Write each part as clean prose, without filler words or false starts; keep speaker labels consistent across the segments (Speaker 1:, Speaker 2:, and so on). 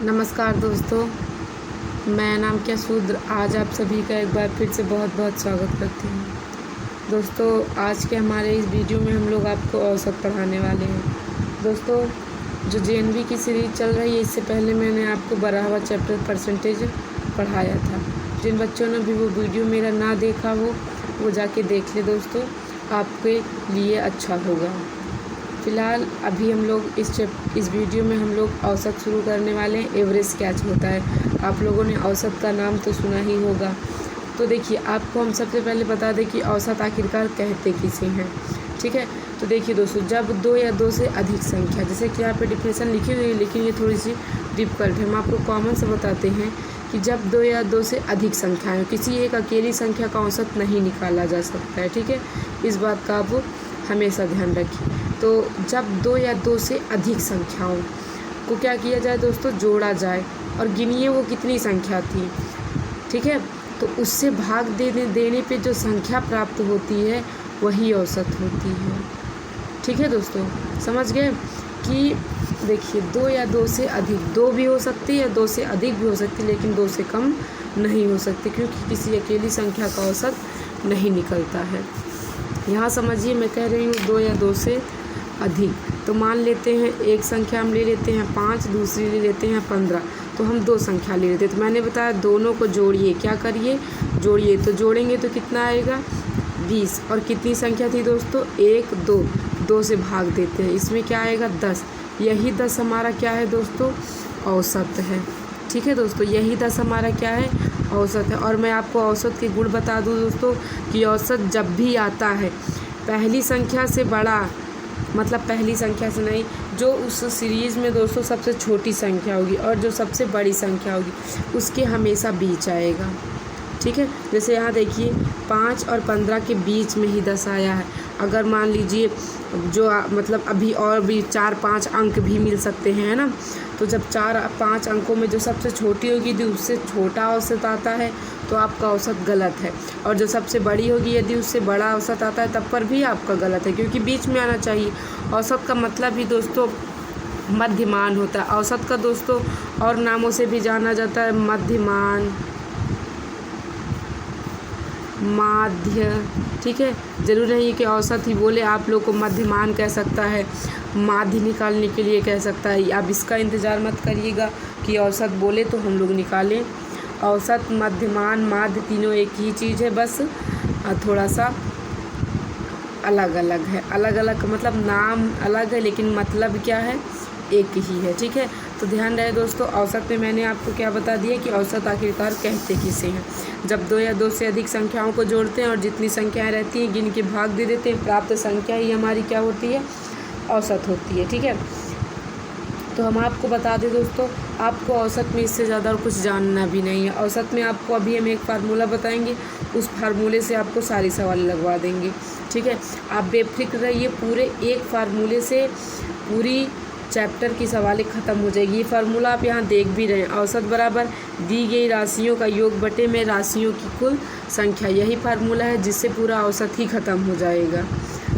Speaker 1: नमस्कार दोस्तों, मैं नाम क्या शूद्र आज आप सभी का एक बार फिर से बहुत बहुत स्वागत करती हूँ। दोस्तों, आज के हमारे इस वीडियो में हम लोग आपको औसत पढ़ाने वाले हैं। दोस्तों, जो जेएनवी की सीरीज़ चल रही है, इससे पहले मैंने आपको 12वां चैप्टर परसेंटेज पढ़ाया था। जिन बच्चों ने भी वो वीडियो मेरा ना देखा हो वो जाके देख ले दोस्तों, आपके लिए अच्छा होगा। फ़िलहाल अभी हम लोग इस वीडियो में हम लोग औसत शुरू करने वाले हैं। एवरेज कैच होता है, आप लोगों ने औसत का नाम तो सुना ही होगा। तो देखिए, आपको हम सबसे पहले बता दें कि औसत आखिरकार कहते किसे हैं। ठीक है, तो देखिए दोस्तों, जब दो या दो से अधिक संख्या, जैसे कि यहाँ पे डिफिनेशन लिखी हुई है लेकिन ये थोड़ी सी डिफिकल्ट है, हम आपको कॉमन से बताते हैं कि जब दो या दो से अधिक संख्याएँ, किसी एक अकेली संख्या का औसत नहीं निकाला जा सकता है। ठीक है, इस बात का आप हमेशा ध्यान रखिए। तो जब दो या दो से अधिक संख्याओं को क्या किया जाए दोस्तों, जोड़ा जाए और गिनिए वो कितनी संख्या थी। ठीक है, तो उससे भाग देने पे जो संख्या प्राप्त होती है वही औसत होती है। ठीक है दोस्तों, समझ गए कि देखिए, दो या दो से अधिक, दो भी हो सकती है, दो से अधिक भी हो सकती है, लेकिन दो से कम नहीं हो सकती, क्योंकि किसी अकेली संख्या का औसत नहीं निकलता है। यहाँ समझिए, मैं कह रही हूँ दो या दो से अधिक। तो मान लेते हैं एक संख्या हम ले लेते हैं 5, दूसरी ले लेते हैं 15, तो हम दो संख्या ले लेते हैं। तो मैंने बताया दोनों को जोड़िए, क्या करिए, जोड़िए। तो जोड़ेंगे तो कितना आएगा, 20। और कितनी संख्या थी दोस्तों, 1, 2, 2 से भाग देते हैं, इसमें क्या आएगा, 10। यही 10 हमारा क्या है दोस्तों, औसत है। ठीक है दोस्तों, यही 10 हमारा क्या है, औसत है। और मैं आपको औसत के गुण बता दूं दोस्तों कि औसत जब भी आता है पहली संख्या से बड़ा, मतलब पहली संख्या से नहीं, जो उस सीरीज़ में दोस्तों सबसे छोटी संख्या होगी और जो सबसे बड़ी संख्या होगी उसके हमेशा बीच आएगा। ठीक है, जैसे यहाँ देखिए 5 और 15 के बीच में ही 10 आया है। अगर मान लीजिए जो मतलब अभी और भी 4-5 अंक भी मिल सकते हैं, है ना। तो जब 4-5 अंकों में जो सबसे छोटी होगी यदि उससे छोटा औसत आता है तो आपका औसत गलत है, और जो सबसे बड़ी होगी यदि उससे बड़ा औसत आता है तब पर भी आपका गलत है, क्योंकि बीच में आना चाहिए। औसत का मतलब ही दोस्तों मध्यमान होता है। औसत का दोस्तों और नामों से भी जाना जाता है, मध्यमान, माध्य। ठीक है, ज़रूरी नहीं कि औसत ही बोले, आप लोग को मध्यमान कह सकता है, माध्य निकालने के लिए कह सकता है। आप इसका इंतज़ार मत करिएगा कि औसत बोले तो हम लोग निकालें। औसत, मध्यमान, माध्य तीनों एक ही चीज़ है, बस थोड़ा सा अलग अलग है। अलग अलग मतलब नाम अलग है लेकिन मतलब क्या है, एक ही है। ठीक है, तो ध्यान रहे दोस्तों, औसत में मैंने आपको क्या बता दिया कि औसत आखिरकार कहते किसे हैं। जब दो या दो से अधिक संख्याओं को जोड़ते हैं और जितनी संख्याएं रहती हैं गिन के भाग दे देते हैं, प्राप्त संख्या ही हमारी क्या होती है, औसत होती है। ठीक है, तो हम आपको बता दें दोस्तों, आपको औसत में इससे ज़्यादा और कुछ जानना भी नहीं है। औसत में आपको अभी हम एक फार्मूला बताएंगे, उस फार्मूले से आपको सारी सवाल लगवा देंगे। ठीक है, आप बेफिक्र रहिए, पूरे एक फार्मूले से पूरी चैप्टर की सवालें ख़त्म हो जाएगी। ये फार्मूला आप यहाँ देख भी रहे हैं, औसत बराबर दी गई राशियों का योग बटे में राशियों की कुल संख्या। यही फार्मूला है जिससे पूरा औसत ही ख़त्म हो जाएगा।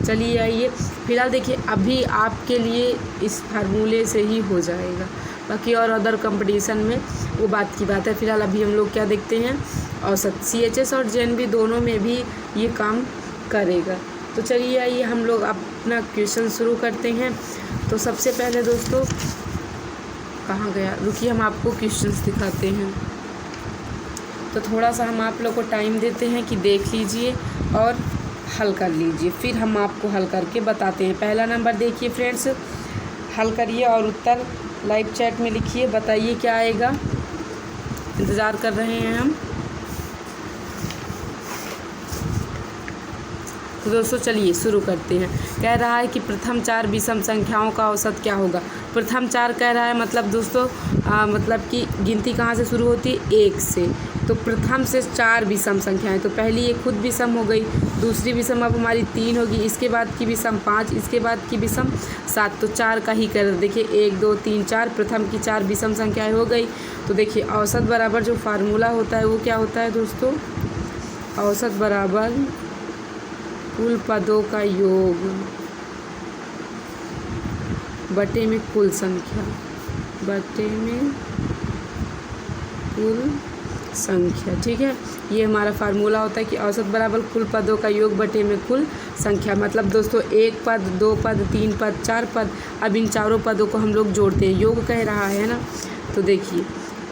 Speaker 1: चलिए आइए, फिलहाल देखिए, अभी आपके लिए इस फार्मूले से ही हो जाएगा, बाकी और अदर कंपटीशन में वो बात की बात है। फिलहाल अभी हम लोग क्या देखते हैं, औसत। CHS और जेएनवी दोनों में भी ये काम करेगा। तो चलिए आइए हम लोग अपना क्वेश्चन शुरू करते हैं। तो सबसे पहले दोस्तों, कहाँ गया, रुकिए, हम आपको क्वेश्चंस दिखाते हैं। तो थोड़ा सा हम आप लोग को टाइम देते हैं कि देख लीजिए और हल कर लीजिए, फिर हम आपको हल करके बताते हैं। पहला नंबर देखिए फ्रेंड्स, हल करिए और उत्तर लाइव चैट में लिखिए, बताइए क्या आएगा, इंतज़ार कर रहे हैं हम। तो दोस्तों चलिए शुरू करते हैं। कह रहा है कि प्रथम 4 विषम संख्याओं का औसत क्या होगा। प्रथम 4 कह रहा है, मतलब दोस्तों मतलब कि गिनती कहाँ से शुरू होती है, 1 से। तो प्रथम से 4 विषम संख्याएं, तो पहली ये खुद विषम हो गई, दूसरी विषम अब हमारी 3 होगी, इसके बाद की विषम 5, इसके बाद की विषम 7। तो 4 का ही कर देखिए, 1 2 3 4, प्रथम की 4 विषम संख्याएँ हो गई। तो देखिए औसत बराबर जो फार्मूला होता है वो क्या होता है दोस्तों, औसत बराबर कुल पदों का योग बटे में कुल संख्या, बटे में कुल संख्या। ठीक है, ये हमारा फार्मूला होता है कि औसत बराबर कुल पदों का योग बटे में कुल संख्या। मतलब दोस्तों 1 पद, 2 पद, 3 पद, 4 पद, अब इन चारों पदों को हम लोग जोड़ते हैं, योग कह रहा है ना। तो देखिए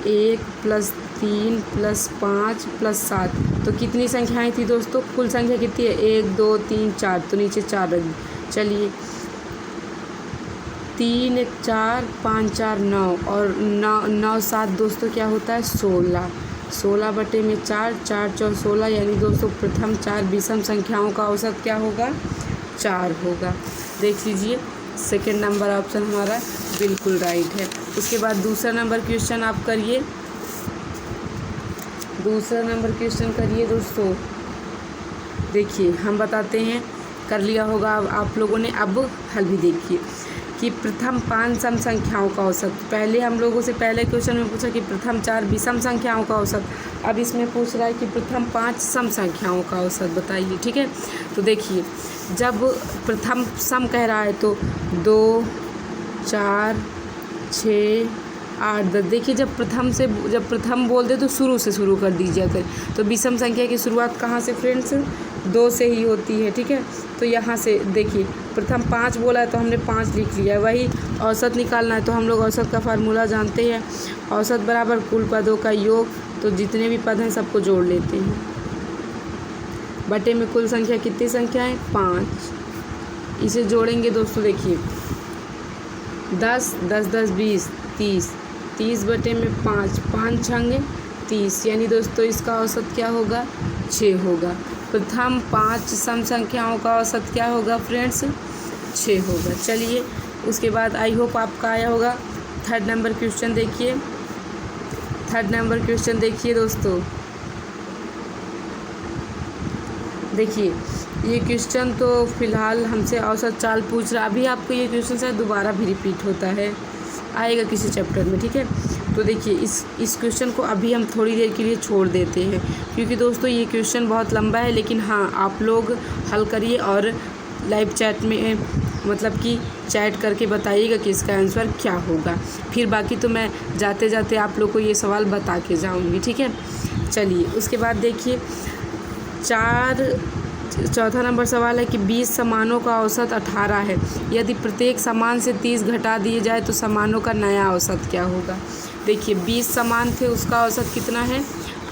Speaker 1: 1 + 3 + 5 + 7, तो कितनी संख्याएं थी दोस्तों? कुल संख्या कितनी है? 1 2 3 4, तो नीचे 4 रख दी। चलिए 3 1 4 5 4 9 और 9 7 दोस्तों क्या होता है? 16। 16 बटे में 4, 4 4 16, यानी दोस्तों प्रथम 4 विषम संख्याओं का औसत क्या होगा? 4 होगा। देख लीजिए सेकंड नंबर ऑप्शन हमारा बिल्कुल राइट है। उसके बाद दूसरा नंबर क्वेश्चन आप करिए। दूसरा नंबर क्वेश्चन करिए दोस्तों। देखिए हम बताते हैं, कर लिया होगा अब आप लोगों ने। अब हल भी देखिए कि प्रथम 5 सम संख्याओं का औसत। पहले हम लोगों से पहले क्वेश्चन में पूछा कि प्रथम 4 विषम संख्याओं का औसत, अब इसमें पूछ रहा है कि प्रथम 5 सम संख्याओं का औसत बताइए। ठीक है, तो देखिए जब प्रथम सम कह रहा है तो 2 4 6 8 10। देखिए जब प्रथम बोल दे तो शुरू से शुरू कर दीजिए अगर। तो विषम संख्या की शुरुआत कहाँ से फ्रेंड्स? 2 से ही होती है। ठीक है, तो यहाँ से देखिए प्रथम 5 बोला है तो हमने 5 लिख लिया है। वही औसत निकालना है तो हम लोग औसत का फार्मूला जानते हैं, औसत बराबर कुल पदों का योग। तो जितने भी पद हैं सबको जोड़ लेते हैं, बटे में कुल संख्या। कितनी संख्या है? 5। इसे जोड़ेंगे दोस्तों, देखिए 10 10 10 20 30, 30 बटे में 5, 5 छंगे 30, यानी दोस्तों इसका औसत क्या होगा? 6 होगा। प्रथम 5 सम संख्याओं का औसत क्या होगा फ्रेंड्स? 6 होगा। चलिए उसके बाद आई होप आपका आया होगा। थर्ड नंबर क्वेश्चन देखिए। थर्ड नंबर क्वेश्चन देखिए दोस्तों। देखिए ये क्वेश्चन तो फ़िलहाल हमसे औसत चाल पूछ रहा। अभी आपको ये क्वेश्चन शायद दोबारा भी रिपीट होता है, आएगा किसी चैप्टर में। ठीक है, तो देखिए इस क्वेश्चन को अभी हम थोड़ी देर के लिए छोड़ देते हैं, क्योंकि दोस्तों ये क्वेश्चन बहुत लंबा है। लेकिन हाँ, आप लोग हल करिए और लाइव चैट में मतलब कि चैट करके बताइएगा कि इसका आंसर क्या होगा। फिर बाकी तो मैं जाते जाते आप लोग को ये सवाल बता के जाऊँगी। ठीक है, चलिए उसके बाद देखिए चौथा नंबर सवाल है कि 20 समानों का औसत 18 है। यदि प्रत्येक समान से 30 घटा दिए जाए तो समानों का नया औसत क्या होगा? देखिए 20 समान थे, उसका औसत कितना है?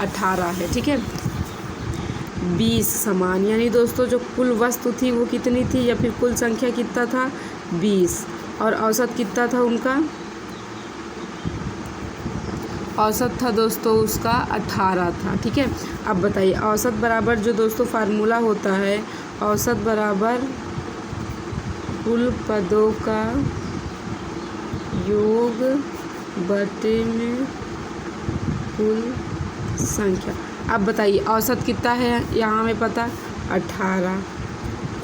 Speaker 1: 18 है। ठीक है, 20 समान, यानी दोस्तों जो कुल वस्तु थी वो कितनी थी, या फिर कुल संख्या कितना था? 20, और औसत कितना था उनका? औसत था दोस्तों उसका 18 था। ठीक है, अब बताइए औसत बराबर जो दोस्तों फार्मूला होता है, औसत बराबर कुल पदों का योग बटे में कुल संख्या। अब बताइए औसत कितना है यहाँ हमें पता? 18।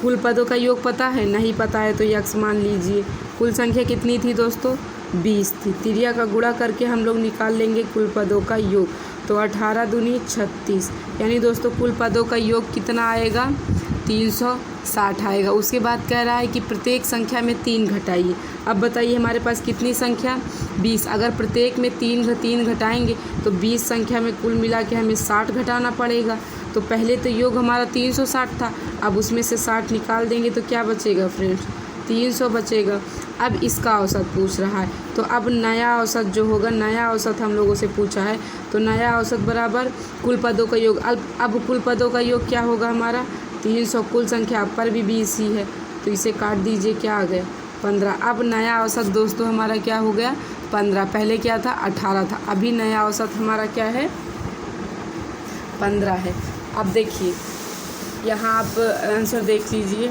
Speaker 1: कुल पदों का योग पता है? नहीं पता है तो यक्स मान लीजिए। कुल संख्या कितनी थी दोस्तों? 20 थी। तिर्या का गुणा करके हम लोग निकाल लेंगे कुल पदों का योग। तो 18 दूनी 36, यानी दोस्तों कुल पदों का योग कितना आएगा? 360 आएगा। उसके बाद कह रहा है कि प्रत्येक संख्या में 3 घटाइए। अब बताइए हमारे पास कितनी संख्या? 20। अगर प्रत्येक में 3 घटाएंगे तो 20 संख्या में कुल मिला के हमें 60 घटाना पड़ेगा। तो पहले तो योग हमारा 360 था, अब उसमें से 60 निकाल देंगे तो क्या बचेगा फ्रेंड्स? 300 बचेगा। अब इसका औसत पूछ रहा है, तो अब नया औसत जो होगा, नया औसत हम लोगों से पूछा है, तो नया औसत बराबर कुल पदों का योग। अब कुल पदों का योग क्या होगा हमारा? 300। कुल संख्या पर भी 20 ही है तो इसे काट दीजिए, क्या आ गया? 15। अब नया औसत दोस्तों हमारा क्या हो गया? 15। पहले क्या था? 18 था। अभी नया औसत हमारा क्या है? 15 है। अब देखिए यहाँ आप आंसर देख लीजिए,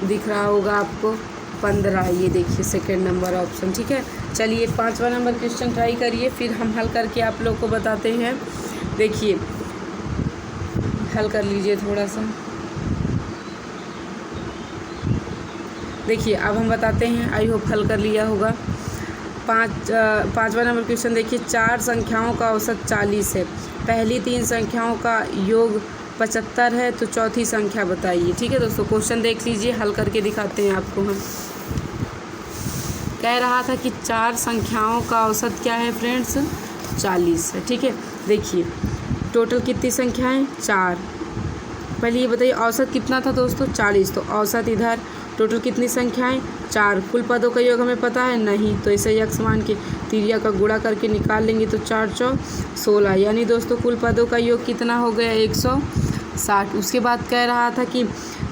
Speaker 1: दिख रहा होगा आपको 15। ये देखिए सेकंड नंबर ऑप्शन। ठीक है, चलिए 5वां नंबर क्वेश्चन ट्राई करिए, फिर हम हल करके आप लोग को बताते हैं। देखिए हल कर लीजिए थोड़ा सा। देखिए अब हम बताते हैं, आई होप हल कर लिया होगा। 5वां नंबर क्वेश्चन देखिए, 4 संख्याओं का औसत 40 है। पहली 3 संख्याओं का योग 75 है, तो चौथी संख्या बताइए। ठीक है दोस्तों, क्वेश्चन देख लीजिए, हल करके दिखाते हैं आपको हम। कह रहा था कि 4 संख्याओं का औसत क्या है फ्रेंड्स? 40 है। ठीक है, देखिए टोटल कितनी संख्याएं, 4। पहले ये बताइए औसत कितना था दोस्तों, 40। तो औसत इधर टोटल कितनी संख्याएं, 4। कुल पदों का योग हमें पता है नहीं, तो इसे यक्ष मान के तिर्या का गुणा करके निकाल लेंगे तो 4 चौ 16, यानी दोस्तों कुल पदों का योग कितना हो गया, 160। उसके बाद कह रहा था कि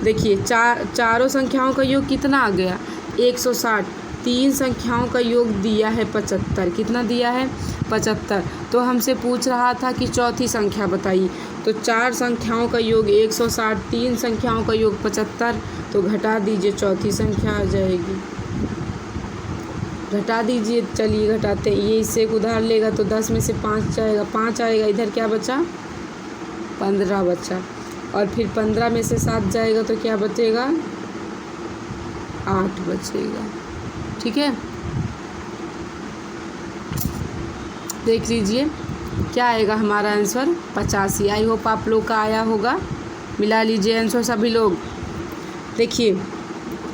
Speaker 1: देखिए चारों संख्याओं का योग कितना आ गया, 160। 3 संख्याओं का योग दिया है 75। कितना दिया है, 75। तो हमसे पूछ रहा था कि चौथी संख्या बताइए। तो 4 संख्याओं का योग 160, 3 संख्याओं का योग 75। तो घटा दीजिए, चौथी संख्या आ जाएगी। घटा दीजिए, चलिए घटाते हैं। ये इससे एक उधार लेगा तो 10 में से 5 जाएगा, 5 आएगा। इधर क्या बचा, 15 बचा। और फिर 15 में से 7 जाएगा तो क्या बचेगा, 8 बचेगा। ठीक है, देख लीजिए क्या आएगा हमारा आंसर, 85। आई होप आप लोग का आया होगा। मिला लीजिए आंसर सभी लोग। देखिए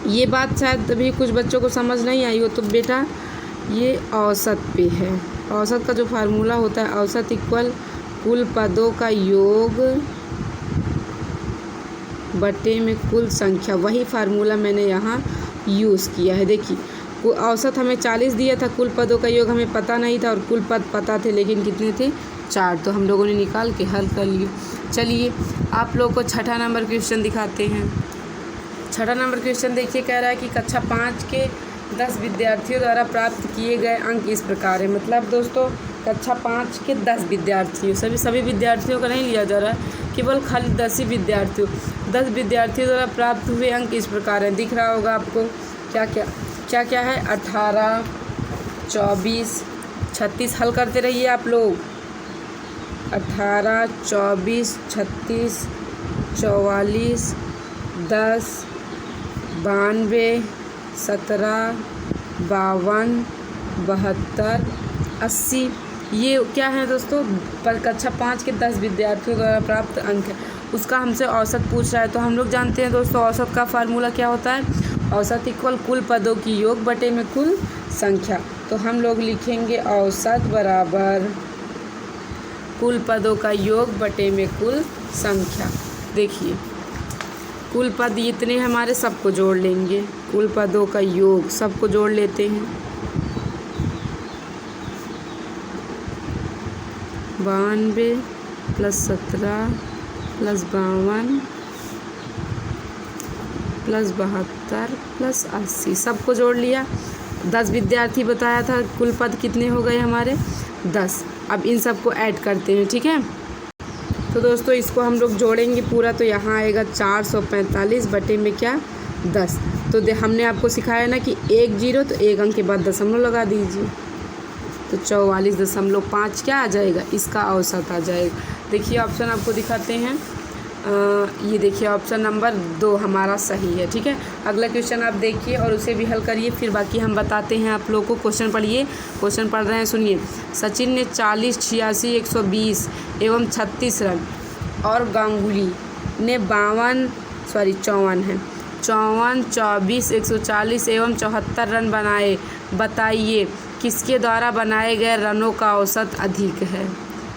Speaker 1: ये बात शायद अभी कुछ बच्चों को समझ नहीं आई हो, तो बेटा ये औसत पे है। औसत का जो फार्मूला होता है, औसत इक्वल कुल पदों का योग बटे में कुल संख्या, वही फार्मूला मैंने यहाँ यूज़ किया है। देखिए औसत हमें 40 दिया था, कुल पदों का योग हमें पता नहीं था और कुल पद पता थे, लेकिन कितने थे, 4। तो हम लोगों ने निकाल के हल कर लिए। चलिए आप लोग को छठा नंबर क्वेश्चन दिखाते हैं। छठा नंबर क्वेश्चन देखिए, कह रहा है कि कक्षा 5 के 10 विद्यार्थियों द्वारा प्राप्त किए गए अंक इस प्रकार है। मतलब दोस्तों कक्षा 5 के 10 विद्यार्थियों, सभी विद्यार्थियों का नहीं लिया जा रहा है, केवल खाली 10 ही विद्यार्थियों, 10 विद्यार्थियों द्वारा प्राप्त हुए अंक इस प्रकार है। दिख रहा होगा आपको क्या क्या है, 18, 24, 36। हल करते रहिए आप लोग। 18, 24, 36, 44, 10, 92, 17, 52, 72, 80। ये क्या है दोस्तों, कक्षा 5 के 10 विद्यार्थियों द्वारा प्राप्त अंक है। उसका हमसे औसत पूछ रहा है। तो हम लोग जानते हैं दोस्तों औसत का फार्मूला क्या होता है, औसत इक्वल कुल पदों की योग बटे में कुल संख्या। तो हम लोग लिखेंगे औसत बराबर कुल पदों का योग बटे में कुल संख्या। देखिए कुल पद इतने हमारे, सबको जोड़ लेंगे। कुल पदों का योग सबको जोड़ लेते हैं। 92 + 17 + 52 + 72 + 80, सबको जोड़ लिया। 10 विद्यार्थी बताया था, कुल पद कितने हो गए हमारे, 10। अब इन सबको ऐड करते हैं। ठीक है, तो दोस्तों इसको हम लोग जोड़ेंगे पूरा, तो यहाँ आएगा 445 बटे में क्या, 10। तो हमने आपको सिखाया ना कि 1 0 तो 1 अंक के बाद दशमलव लगा दीजिए, तो 44.5 क्या आ जाएगा, इसका औसत आ जाएगा। देखिए ऑप्शन आपको दिखाते हैं, ये देखिए ऑप्शन नंबर 2 हमारा सही है। ठीक है, अगला क्वेश्चन आप देखिए और उसे भी हल करिए, फिर बाकी हम बताते हैं आप लोगों को। क्वेश्चन पढ़िए, क्वेश्चन पढ़ रहे हैं, सुनिए। सचिन ने 40, 86, 120 एवं 36 रन और गांगुली ने 54 है 54, 24, 140 एवं 74 रन बनाए। बताइए किसके द्वारा बनाए गए रनों का औसत अधिक है।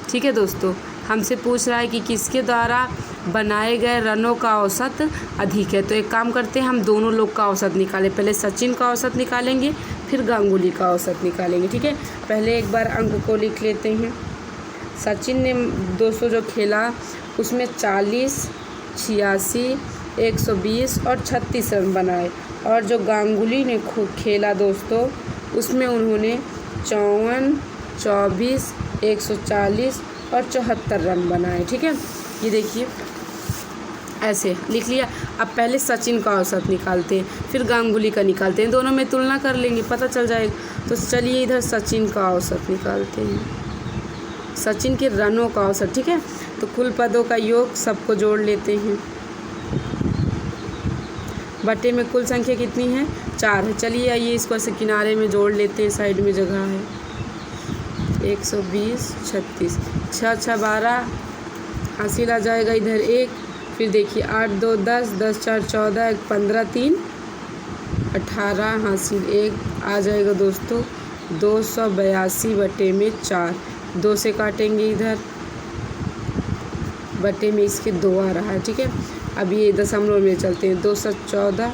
Speaker 1: ठीक है दोस्तों, हमसे पूछ रहा है कि किसके द्वारा बनाए गए रनों का औसत अधिक है। तो एक काम करते हैं, हम दोनों लोग का औसत निकालें। पहले सचिन का औसत निकालेंगे, फिर गांगुली का औसत निकालेंगे। ठीक है, पहले एक बार अंक को लिख लेते हैं। सचिन ने दोस्तों जो खेला उसमें 40, 86, 120 और 36 रन बनाए। और जो गांगुली ने खेला दोस्तों उसमें उन्होंने 54, 24, 140 और 74 रन बनाए। ठीक है, ये देखिए ऐसे लिख लिया। अब पहले सचिन का औसत निकालते हैं, फिर गांगुली का निकालते हैं, दोनों में तुलना कर लेंगे, पता चल जाएगा। तो चलिए इधर सचिन का औसत निकालते हैं, सचिन के रनों का औसत। ठीक है, तो कुल पदों का योग सबको जोड़ लेते हैं, बटे में कुल संख्या कितनी है, 4 है। चलिए आइए इस पर से किनारे में जोड़ लेते हैं, साइड में जगह है। 120, 36, 6 6 12 हासिल आ जाएगा इधर 1। फिर देखिए 8 2 10, 10 4 14, 15 3 18 हासिल 1 आ जाएगा दोस्तों 282 बटे में 4। 2 से काटेंगे इधर, बटे में इसके 2 आ रहा है, ठीक है। अब ये दशमलव में चलते हैं, 2 7 14,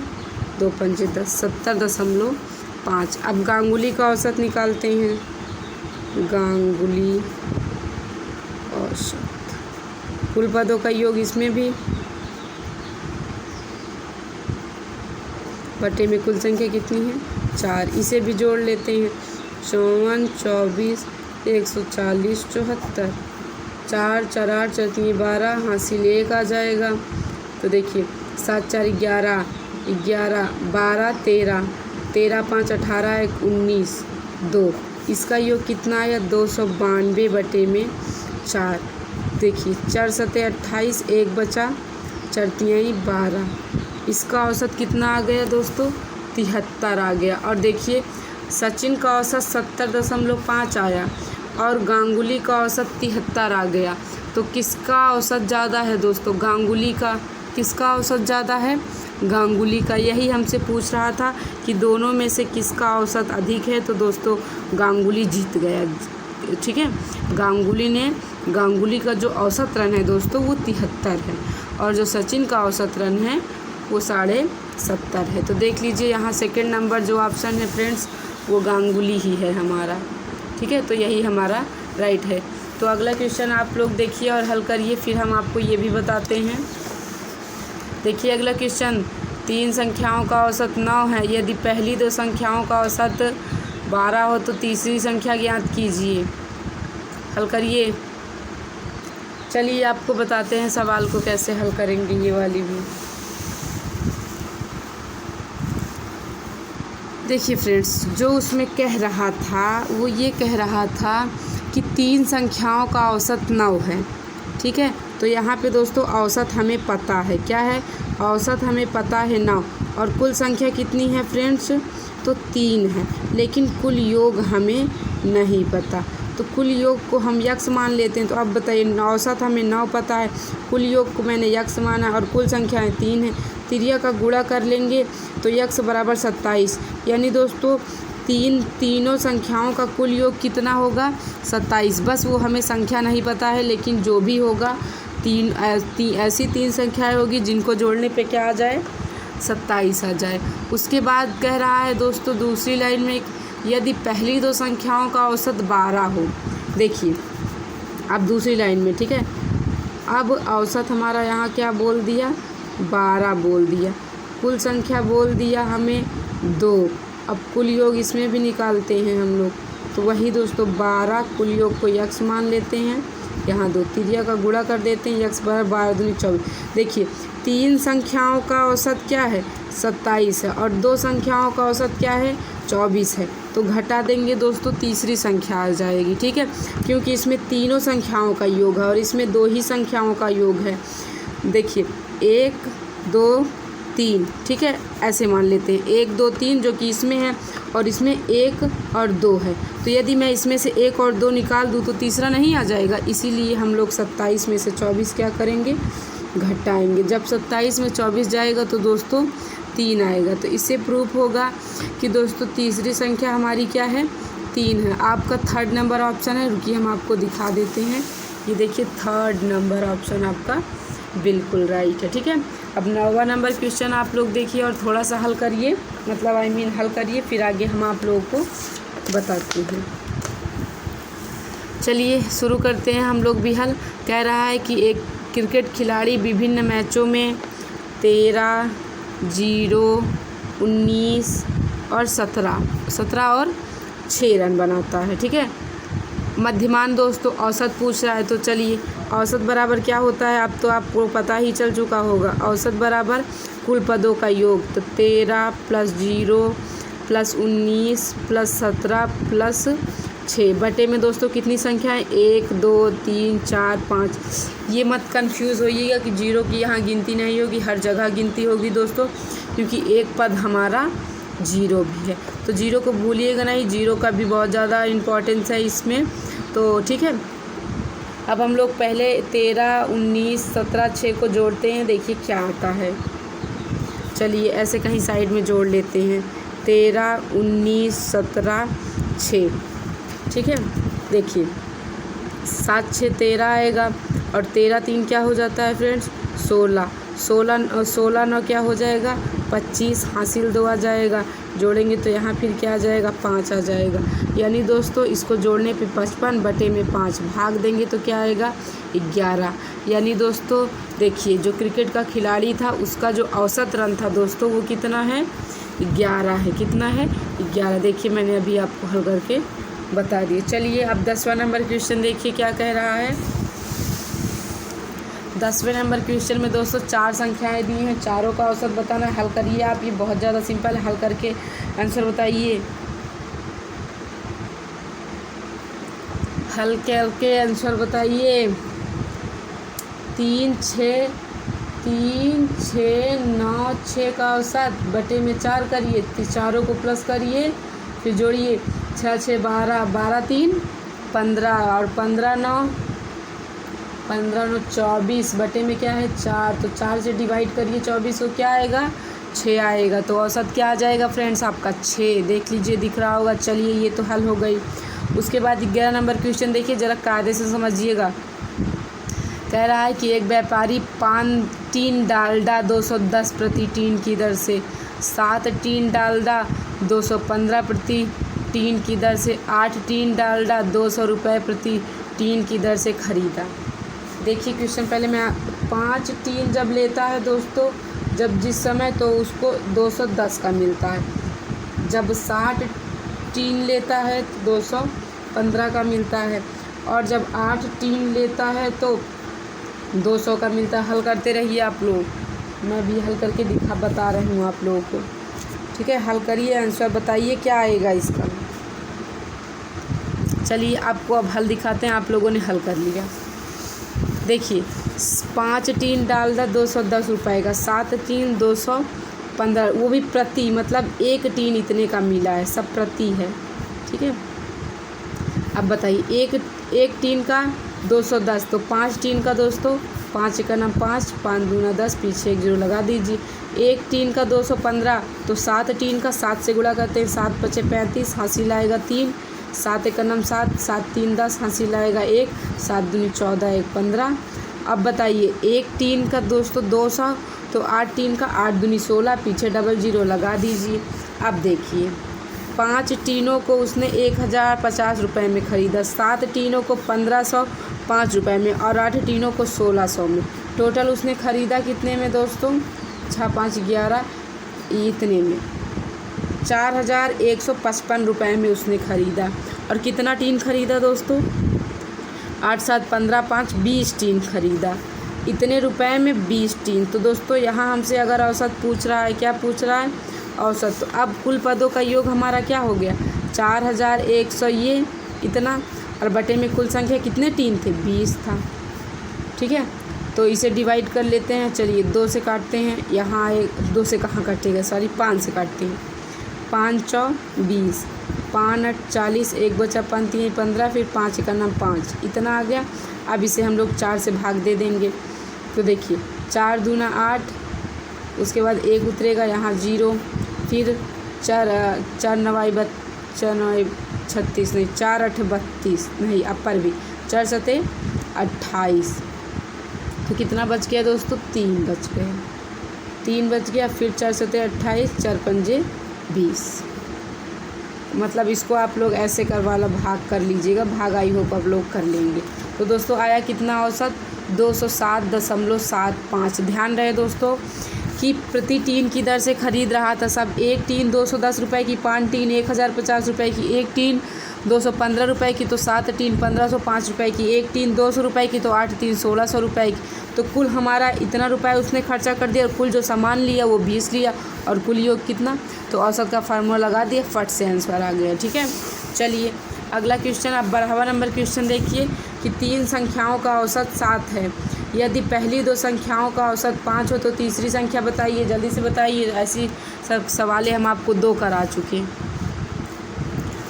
Speaker 1: 2 5 10, 70.5। अब गांगुली का औसत निकालते हैं, गांगुली औसत, कुल पदों का योग इसमें भी, बटे में कुल संख्या कितनी है 4, इसे भी जोड़ लेते हैं, 54 24 140 74, 4 4 8 4 3 12, हासिल 1 आ जाएगा। तो देखिए 7 4 11 11 12 13 13 5 18 1 19 2, इसका योग कितना आया 292 बटे में 4। देखिए 4 7 28, 1 बचा, 4 3 12, इसका औसत कितना आ गया दोस्तों 73 आ गया। और देखिए सचिन का औसत 70.5 आया और गांगुली का औसत 73 आ गया। तो किसका औसत ज़्यादा है दोस्तों, गांगुली का। किसका औसत ज़्यादा है, गांगुली का। यही हमसे पूछ रहा था कि दोनों में से किसका औसत अधिक है, तो दोस्तों गांगुली जीत गया, ठीक है। गांगुली का जो औसत रन है दोस्तों वो 73 है और जो सचिन का औसत रन है वो 70.5 है। तो देख लीजिए यहाँ सेकंड नंबर जो ऑप्शन है फ्रेंड्स वो गांगुली ही है हमारा, ठीक है। तो यही हमारा राइट है। तो अगला क्वेश्चन आप लोग देखिए और हल करिए, फिर हम आपको ये भी बताते हैं। देखिए अगला क्वेश्चन, 3 संख्याओं का औसत 9 है, यदि पहली 2 संख्याओं का औसत 12 हो तो तीसरी संख्या ज्ञात कीजिए। हल करिए। चलिए आपको बताते हैं सवाल को कैसे हल करेंगे, ये वाली भी। देखिए फ्रेंड्स, जो उसमें कह रहा था वो ये कह रहा था कि 3 संख्याओं का औसत 9 है, ठीक है। तो यहाँ पे दोस्तों औसत हमें पता है, क्या है, औसत हमें पता है 9, और कुल संख्या कितनी है फ्रेंड्स, तो 3 है, लेकिन कुल योग हमें नहीं पता। तो कुल योग को हम यक्स मान लेते हैं। तो अब बताइए, औसत हमें 9 पता है, कुल योग को मैंने यक्स माना और कुल संख्याएँ 3 है, तिरिया का गुणा कर लेंगे तो यक्स बराबर 27, यानी दोस्तों तीनों संख्याओं का कुल योग कितना होगा 27। बस वो हमें संख्या नहीं पता है, लेकिन जो भी होगा ऐसी 3 संख्याएं होगी जिनको जोड़ने पे क्या आ जाए 27 आ जाए। उसके बाद कह रहा है दोस्तों दूसरी लाइन में, यदि पहली 2 संख्याओं का औसत 12 हो। देखिए अब दूसरी लाइन में, ठीक है, अब औसत हमारा यहाँ क्या बोल दिया 12 बोल दिया, कुल संख्या बोल दिया हमें 2। अब कुल योग इसमें भी निकालते हैं हम लोग, तो वही दोस्तों 12 कुल योग को यक्स मान लेते हैं, यहाँ 2 तिरिया का गुणा कर देते हैं, यक्स बराबर 12 दूनी 24। देखिए 3 संख्याओं का औसत क्या है 27 है और 2 संख्याओं का औसत क्या है 24 है। तो घटा देंगे दोस्तों, तीसरी संख्या आ जाएगी, ठीक है, क्योंकि इसमें तीनों संख्याओं का योग है और इसमें 2 ही संख्याओं का योग है। देखिए 1 2 3, ठीक है, ऐसे मान लेते हैं 1 2 3 जो कि इसमें है और इसमें 1 और 2 है। तो यदि मैं इसमें से 1 और 2 निकाल दूँ तो तीसरा नहीं आ जाएगा, इसीलिए हम लोग 27 में से 24 क्या करेंगे घटाएंगे। जब 27 में 24 जाएगा तो दोस्तों 3 आएगा। तो इससे प्रूफ होगा कि दोस्तों तीसरी संख्या हमारी क्या है 3 है। आपका 3rd नंबर ऑप्शन है, रुकिए हम आपको दिखा देते हैं। ये देखिए 3rd नंबर ऑप्शन आपका बिल्कुल राइट है, ठीक है। अब 9वां नंबर क्वेश्चन आप लोग देखिए और थोड़ा सा हल करिए, मतलब हल करिए, फिर आगे हम आप लोगों को बताते हैं। चलिए शुरू करते हैं हम लोग भी हल। कह रहा है कि एक क्रिकेट खिलाड़ी विभिन्न मैचों में 13 0 19 और 17 और 6 रन बनाता है, ठीक है। मध्यमान दोस्तों औसत पूछ रहा है, तो चलिए औसत बराबर क्या होता है, अब तो आपको पता ही चल चुका होगा। औसत बराबर कुल पदों का योग, तो 13 + 0 + 19 + 17 + 6 बटे में दोस्तों कितनी संख्या है 1 2 3 4 5। ये मत कंफ्यूज होइएगा कि 0 की यहाँ गिनती नहीं होगी, हर जगह गिनती होगी दोस्तों, क्योंकि एक पद हमारा 0 भी है। तो 0 को भूलिएगा नहीं, 0 का भी बहुत ज़्यादा इम्पोर्टेंस है इसमें, तो ठीक है। अब हम लोग पहले 13 19 17 6 को जोड़ते हैं, देखिए क्या आता है। चलिए ऐसे कहीं साइड में जोड़ लेते हैं, 13 19 17 6, ठीक है। देखिए 7 6 13 आएगा, और 13 3 क्या हो जाता है फ्रेंड्स 16, 16 9 क्या हो जाएगा 25, हासिल 2 आ जाएगा, जोड़ेंगे तो यहाँ फिर क्या आ जाएगा 5 आ जाएगा। यानी दोस्तों इसको जोड़ने पे 55 बटे में 5 भाग देंगे तो क्या आएगा 11। यानी दोस्तों देखिए जो क्रिकेट का खिलाड़ी था उसका जो औसत रन था दोस्तों वो कितना है 11 है। कितना है 11। देखिए मैंने अभी आपको हल करके बता दिए। चलिए अब 10वां नंबर क्वेश्चन देखिए क्या कह रहा है। 10वें नंबर क्वेश्चन में दोस्तों 4 संख्याएं दी हैं, चारों का औसत बताना है। हल करिए आप, ये बहुत ज़्यादा सिंपल है, हल करके आंसर बताइए। हल करके आंसर बताइए। 3 6 9 6 का औसत बटे में 4 करिए, चारों को प्लस करिए, फिर जोड़िए 6 6 12, 12 3 15, और 15 9 24 बटे में क्या है 4, तो 4 से डिवाइड करिए 24 को, क्या आएगा 6 आएगा। तो औसत क्या आ जाएगा फ्रेंड्स आपका 6। देख लीजिए दिख रहा होगा। चलिए ये तो हल हो गई। उसके बाद 11 नंबर क्वेश्चन देखिए ज़रा कायदे से समझिएगा। कह रहा है कि एक व्यापारी 5 टीन डालडा 210 प्रति टीन की दर से, 7 टीन डालडा 215 प्रति टीन की दर से, 8 टीन डालडा 200 रुपये प्रति टीन की दर से खरीदा। देखिए क्वेश्चन पहले मैं 5 टीन जब लेता है दोस्तों, जब जिस समय तो उसको 210 का मिलता है। जब 60 टीन लेता है तो 215 का मिलता है, और जब 8 टीन लेता है तो 200 का मिलता है। हल करते रहिए आप लोग, मैं भी हल करके बता रही हूँ आप लोगों को। ठीक है, हल करिए, आंसर बताइए क्या आएगा इसका। चलिए आपको अब हल दिखाते हैं। आप लोगों ने हल कर लिया। देखिए 5 टीन डालडा 210 रुपये का, 7 टीन 215, वो भी प्रति, मतलब एक टीन इतने का मिला है, सब प्रति है। ठीक है, अब बताइए एक टीन का 210, तो 5 टीन का दोस्तों 5 का नाम 5, 5 दूना 10, पीछे एक 0 लगा दीजिए। एक टीन का 215, तो 7 टीन का 7 से गुणा करते हैं, 7 5 35, हासिल आएगा 3, 7 का नाम 7, 7 3 10, हासिल आएगा 1, 7 दूनी 14, 1 15। अब बताइए एक टीन का दोस्तों 200, तो 8 टीन का 8 दूनी 16, पीछे डबल 0 लगा दीजिए। अब देखिए 5 टीनों को उसने 1050 रुपये में ख़रीदा, 7 टीनों को 1505 रुपये में, और 8 टीनों को 1600 में। टोटल उसने ख़रीदा कितने में दोस्तों 6 5 11, इतने में 4155 रुपये में उसने ख़रीदा। और कितना टीन ख़रीदा दोस्तों 8 7 15 5 20 टीन ख़रीदा। इतने रुपए में 20 टीन। तो दोस्तों यहाँ हमसे अगर औसत पूछ रहा है, क्या पूछ रहा है औसत, तो अब कुल पदों का योग हमारा क्या हो गया 4100, ये इतना, और बटे में कुल संख्या कितने टीन थे 20 था। ठीक है, तो इसे डिवाइड कर लेते हैं। चलिए 2 से काटते हैं, यहाँ 2 से कहाँ काटेगा, सॉरी 5 से काटते हैं। 5 4 20, 5 8 40, 1 बचा 5 3 15, फिर 5 का नाम 5, इतना आ गया। अब इसे हम लोग 4 से भाग दे देंगे। तो देखिए 4 दूना 8, उसके बाद 1 उतरेगा, यहाँ 0, फिर 4 9 36, नहीं 4 8 32, नहीं अपर भी 4 7 28, तो कितना बच गया दोस्तों 3 बच गए, 3 बच गया। फिर 4 7 28, 4 5 20, मतलब इसको आप लोग ऐसे कर वाला भाग कर लीजिएगा, भाग आई होप आप लोग कर लेंगे। तो दोस्तों आया कितना औसत 207.75। ध्यान रहे दोस्तों कि प्रति टीन की दर से ख़रीद रहा था सब। एक टीन 210 रुपये की, 5 टीन 1050 रुपये की, एक टीन 215 रुपये की, तो 7 टीन 1505 रुपये की, एक टीन 200 रुपये की, तो 8 टीन 1600 रुपये की। तो कुल हमारा इतना रुपये उसने खर्चा कर दिया, और कुल जो सामान लिया वो 20 लिया, और कुल योग कितना, तो औसत का फार्मूला लगा दिया, फट से आंसर आ गया। ठीक है, चलिए अगला क्वेश्चन, अब 12वां नंबर क्वेश्चन देखिए कि 3 संख्याओं का औसत 7 है। यदि पहली 2 संख्याओं का औसत 5 हो तो तीसरी संख्या बताइए, जल्दी से बताइए। ऐसी सब सवालें हम आपको 2 करा चुके हैं।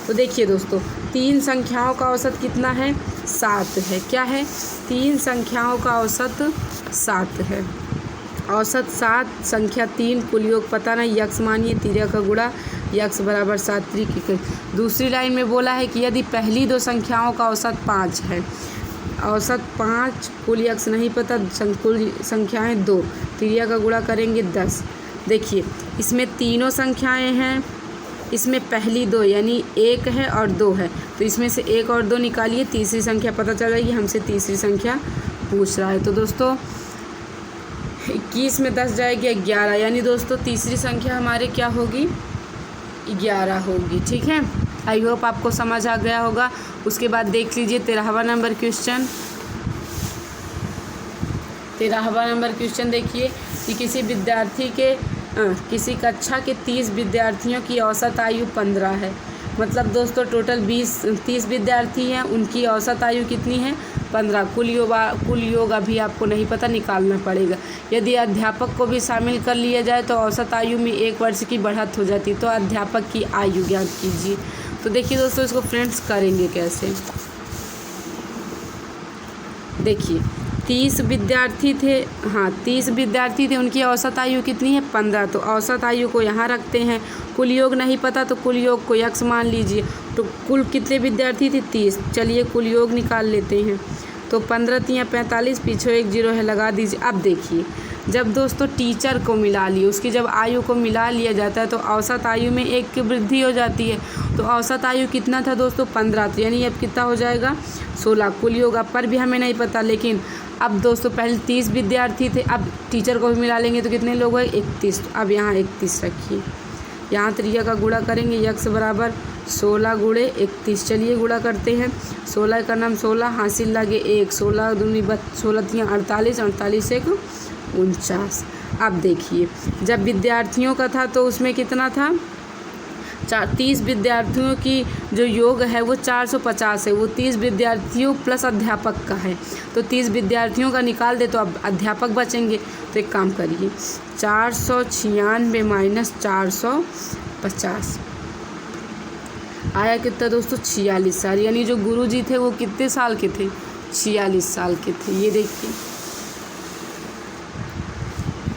Speaker 1: तो देखिए दोस्तों 3 संख्याओं का औसत कितना है 7 है। क्या है 3 संख्याओं का औसत 7 है। औसत 7, संख्या 3, कुल योग पता नहीं, यक्स मानिए, तिर्यक का गुणा, यक्स बराबर 7 त्रिक। दूसरी लाइन में बोला है कि यदि पहली 2 संख्याओं का औसत 5 है, औसत 5, कुल यक्स नहीं पता, कुल संख्याएं 2, त्रिया का गुणा करेंगे 10। देखिए इसमें तीनों संख्याएं हैं, इसमें पहली 2 यानी 1 है और 2 है, तो इसमें से 1 और 2 निकालिए, तीसरी संख्या पता चल जाएगी। हमसे तीसरी संख्या पूछ रहा है, तो दोस्तों 21 में 10 जाएगी 11, यानी दोस्तों तीसरी संख्या हमारे क्या होगी, 11 होगी। ठीक है, आई होप आपको समझ आ गया होगा। उसके बाद देख लीजिए 13वां नंबर क्वेश्चन। 13वां नंबर क्वेश्चन देखिए कि किसी कक्षा के 30 विद्यार्थियों की औसत आयु 15 है। मतलब दोस्तों टोटल 30 विद्यार्थी हैं, उनकी औसत आयु कितनी है, 15। कुल योग अभी आपको नहीं पता, निकालना पड़ेगा। यदि अध्यापक को भी शामिल कर लिया जाए तो औसत आयु में 1 वर्ष की बढ़त हो जाती है। तो अध्यापक की आयु ज्ञात कीजिए। तो देखिए दोस्तों इसको फ्रेंड्स करेंगे कैसे। देखिए 30 विद्यार्थी थे, 30 विद्यार्थी थे, उनकी औसत आयु कितनी है, 15। तो औसत आयु को यहाँ रखते हैं। कुल योग नहीं पता तो कुल योग को यक्स मान लीजिए। तो कुल कितने विद्यार्थी थे, 30। चलिए कुल योग निकाल लेते हैं। तो 15 तियाँ 45, पीछे 1 0 है, लगा दीजिए। अब देखिए जब दोस्तों टीचर को मिला लिए, उसकी जब आयु को मिला लिया जाता है तो औसत आयु में 1 की वृद्धि हो जाती है। तो औसत आयु कितना था दोस्तों, 15। तो यानी अब कितना हो जाएगा, 16। कुल योग अब पर भी हमें नहीं पता, लेकिन अब दोस्तों पहले 30 विद्यार्थी थे, अब टीचर को भी मिला लेंगे तो कितने लोग हैं, 31। तो अब यहाँ 31 रखिए। यहाँ त्रिया का गुणा करेंगे, यक्स बराबर 16 गुणे 31। चलिए गुणा करते हैं। 16 का नाम 16, हासिल लगे 1, 16 दूनी 16 तियाँ 48, 48 1 49। अब देखिए जब विद्यार्थियों का था तो उसमें कितना था, 30 विद्यार्थियों की जो योग है वो 450 है। वो 30 विद्यार्थियों प्लस अध्यापक का है। तो 30 विद्यार्थियों का निकाल दे तो अब अध्यापक बचेंगे। तो एक काम करिए, 496 माइनस 450 आया कितना दोस्तों, 46 साल। यानी जो गुरुजी थे वो कितने साल के थे, 46 साल के थे। ये देखिए